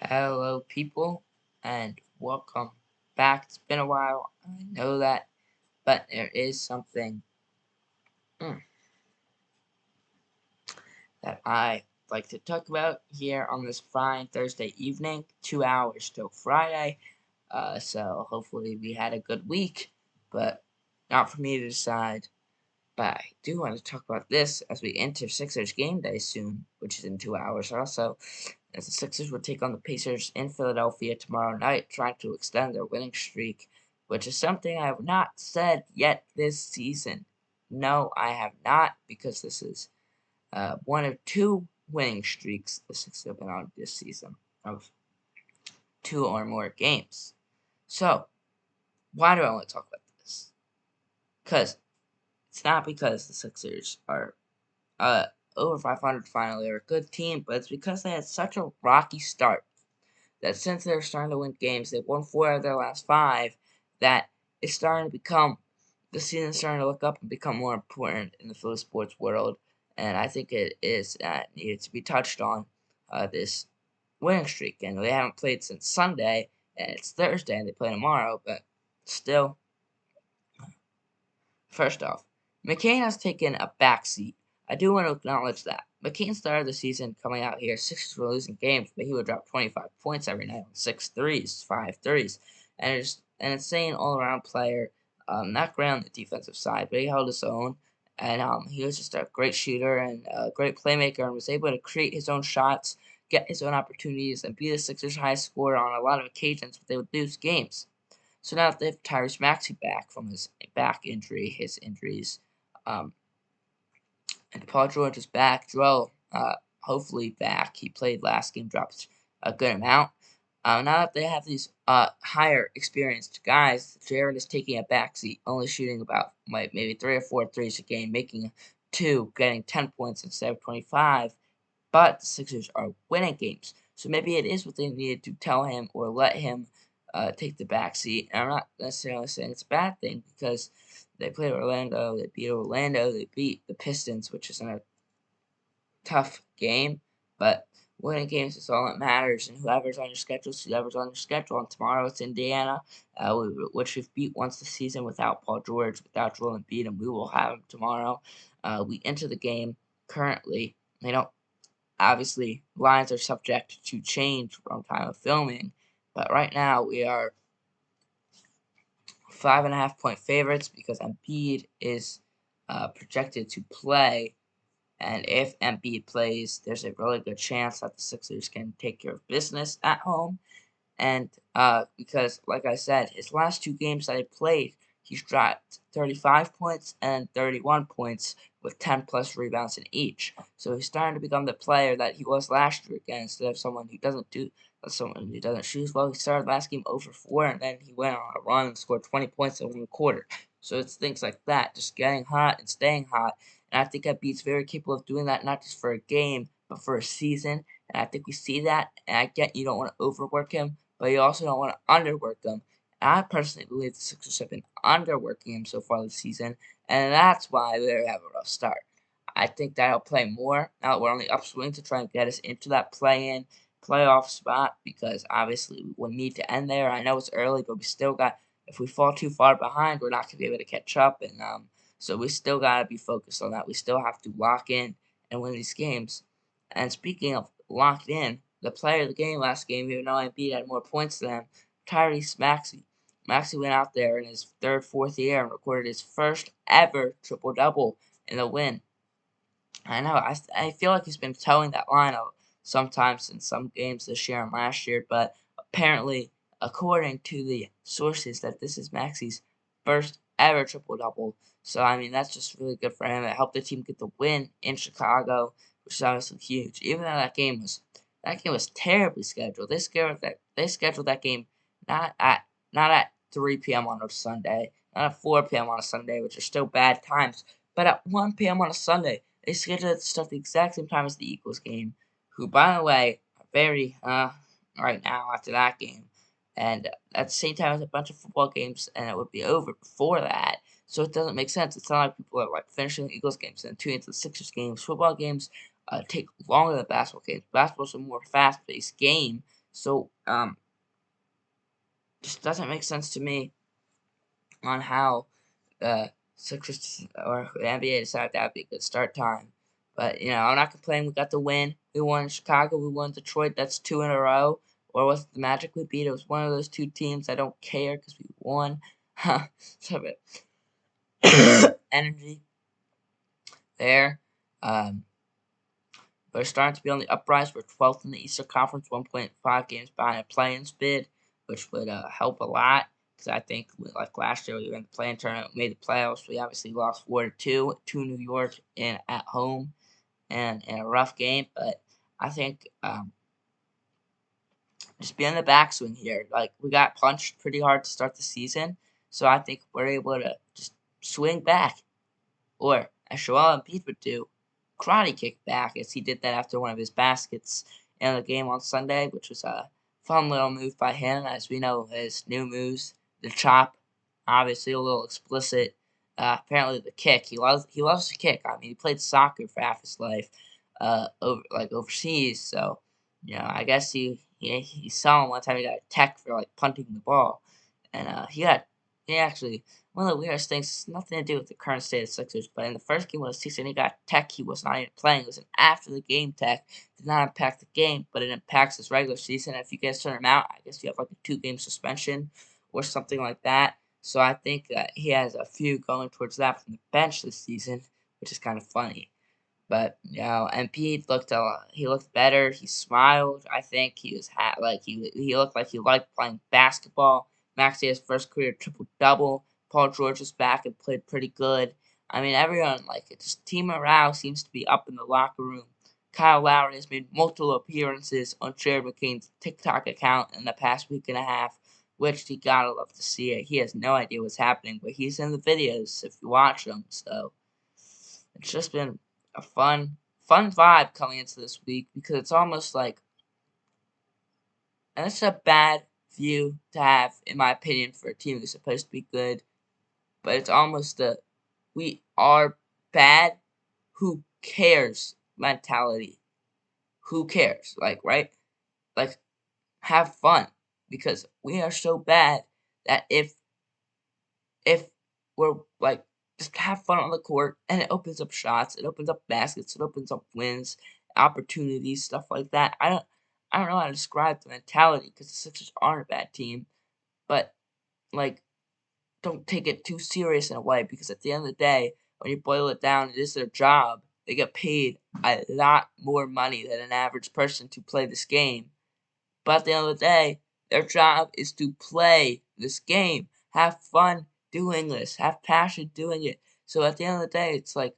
Hello, people, and welcome back. It's been a while, I know that, but there is something mm, that I like to talk about here on this fine Thursday evening. 2 hours till Friday, so hopefully we had a good week, but not for me to decide. But I do want to talk about this as we enter Sixers game day soon, which is in 2 hours also, as the Sixers will take on the Pacers in Philadelphia tomorrow night, trying to extend their winning streak, which is something I have not said yet this season. No, I have not, because this is one of two winning streaks the Sixers have been on this season of two or more games. So, why do I want to talk about this? Because it's not because the Sixers are uh, over 500 finally are a good team, but it's because they had such a rocky start that since they're starting to win games, they've won 4 of their last 5, that it's starting to become, the season's starting to look up and become more important in the Philly sports world, and I think it is needed to be touched on, this winning streak, and they haven't played since Sunday, and it's Thursday, and they play tomorrow, but still, first off, McCain has taken a backseat. I do want to acknowledge that. McCain started the season coming out here, Sixers were losing games, but he would drop 25 points every night on 6 threes, 5 threes. And it's an insane all around player. Not great on the defensive side, but he held his own. And he was just a great shooter and a great playmaker and was able to create his own shots, get his own opportunities, and be the Sixers' highest scorer on a lot of occasions, but they would lose games. So now that they have Tyrese Maxey back from his back injury, his injuries, um, and Paul George is back. Joel, hopefully back. He played last game, dropped a good amount. Now that they have these higher experienced guys, Jared is taking a backseat, only shooting about maybe 3 or 4 threes a game, making 2, getting 10 points instead of 25. But the Sixers are winning games, so maybe it is what they needed to tell him or let him take the backseat. And I'm not necessarily saying it's a bad thing because they played Orlando, they beat the Pistons, which isn't a tough game, but winning games is all that matters. And whoever's on your schedule is whoever's on your schedule. And tomorrow it's Indiana, which we've beat once this season without Paul George, without Joel Embiid, and we will have him tomorrow. We enter the game currently. They don't obviously lines are subject to change from time of filming, but right now we are 5.5 point favorites because Embiid is projected to play. And if Embiid plays, there's a really good chance that the Sixers can take care of business at home. And because, like I said, his last 2 games that he played, he's dropped 35 points and 31 points with 10 plus rebounds in each. So he's starting to become the player that he was last year again, instead of someone who doesn't shoot as well. He started last game over 4, and then he went on a run and scored 20 points in 1 quarter. So it's things like that, just getting hot and staying hot. And I think Embiid's very capable of doing that, not just for a game, but for a season. And I think we see that. And I get you don't want to overwork him, but you also don't want to underwork him. And I personally believe the Sixers have been underworking him so far this season, and that's why they have a rough start. I think that he'll play more now that we're on the upswing to try and get us into that play-in playoff spot, because obviously we need to end there. I know it's early, but we still got, if we fall too far behind, we're not going to be able to catch up, and so we still got to be focused on that. We still have to lock in and win these games. And speaking of locked in, the player of the game last game, even though Embiid had more points than him, Tyrese Maxey. Maxey went out there in his third, fourth year and recorded his first ever triple-double in the win. I know, I feel like he's been towing that line out sometimes in some games this year and last year, but apparently, according to the sources, that this is Maxey's first ever triple-double. So, I mean, that's just really good for him. It helped the team get the win in Chicago, which is obviously huge. Even though that game was terribly scheduled. They scheduled that game not at 3 p.m. on a Sunday, not at 4 p.m. on a Sunday, which are still bad times, but at 1 p.m. on a Sunday. They scheduled it to start the exact same time as the Eagles game, who, by the way, are very right now after that game, and at the same time as a bunch of football games, and it would be over before that. So it doesn't make sense. It's not like people are like finishing the Eagles games and tuning into the Sixers games. Football games take longer than basketball games. Basketball's a more fast-paced game, So just doesn't make sense to me on how the Sixers or the NBA decided that would be a good start time. But I'm not complaining. We got the win. We won Chicago. We won Detroit. That's 2 in a row. Or was it the Magic we beat? It was one of those two teams. I don't care because we won. So energy there. Um, we're starting to be on the uprise. We're 12th in the Eastern Conference, 1.5 games behind a play-in bid, which would help a lot. Because I think, like last year, we were in the play-in tournament, we made the playoffs. We obviously lost 4-2 to New York at home, and in a rough game. But I think just be on the backswing here. Like we got punched pretty hard to start the season, so I think we're able to just swing back, or as Joel Embiid would do, karate kick back, as he did that after one of his baskets in the game on Sunday, which was a fun little move by him. As we know, his new moves, the chop, obviously a little explicit. Apparently, the kick. He loves to kick. I mean, he played soccer for half his life, overseas. So, I guess he saw him one time. He got a tech for like punting the ball, and he actually one of the weirdest things, nothing to do with the current state of Sixers, but in the first game of the season, he got tech he was not even playing. It was an after the game tech. Did not impact the game, but it impacts his regular season. If you guys turn him out, I guess you have like a 2-game suspension or something like that. So I think that he has a few going towards that from the bench this season, which is kind of funny. But Embiid he looked better. He smiled. I think he was like he looked like he liked playing basketball. Maxey his first career triple double. Paul George was back and played pretty good. I mean, everyone like it. Just team morale seems to be up in the locker room. Kyle Lowry has made multiple appearances on Jared McCain's TikTok account in the past week and a half, which you gotta love to see it. He has no idea what's happening, but he's in the videos if you watch them. So it's just been a fun vibe coming into this week because it's almost like, and it's a bad view to have, in my opinion, for a team that's supposed to be good, but it's almost a we are bad, who cares mentality. Who cares? Like, right? Like, have fun because we are so bad that if we're like just have fun on the court and it opens up shots, it opens up baskets, it opens up wins, opportunities, stuff like that. I don't know how to describe the mentality because the Sixers aren't a bad team, but like don't take it too serious in a way because at the end of the day, when you boil it down, it is their job. They get paid a lot more money than an average person to play this game. But at the end of the day, their job is to play this game, have fun doing this, have passion doing it. So at the end of the day, it's like,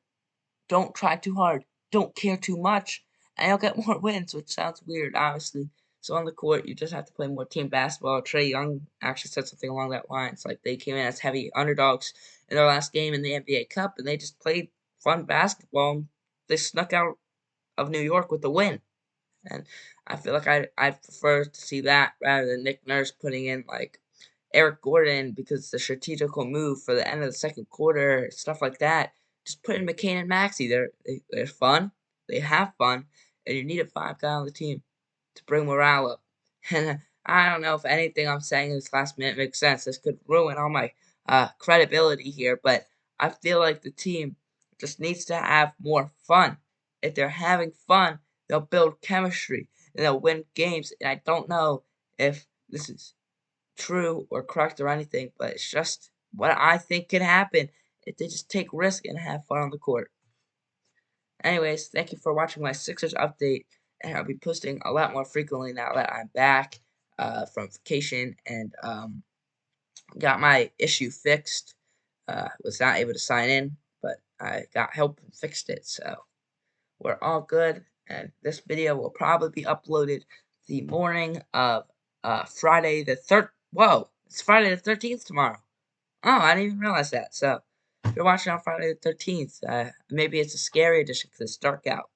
don't try too hard, don't care too much, and you'll get more wins, which sounds weird, honestly. So on the court, you just have to play more team basketball. Trae Young actually said something along that line. It's like they came in as heavy underdogs in their last game in the NBA Cup, and they just played fun basketball. They snuck out of New York with the win. And I feel like I prefer to see that rather than Nick Nurse putting in like Eric Gordon because it's a strategical move for the end of the second quarter, stuff like that. Just put in McCain and Maxey. They're fun. They have fun, and you need a 5 guy on the team to bring morale up. And I don't know if anything I'm saying in this last minute makes sense. This could ruin all my credibility here, but I feel like the team just needs to have more fun. If they're having fun, they'll build chemistry and they'll win games. And I don't know if this is true or correct or anything, but it's just what I think can happen if they just take risk and have fun on the court. Anyways, thank you for watching my Sixers update, and I'll be posting a lot more frequently now that I'm back from vacation and got my issue fixed. Was not able to sign in, but I got help and fixed it, so we're all good. And this video will probably be uploaded the morning of Friday the 3rd. Whoa, it's Friday the 13th tomorrow. Oh, I didn't even realize that. So if you're watching on Friday the 13th, maybe it's a scary edition because it's dark out.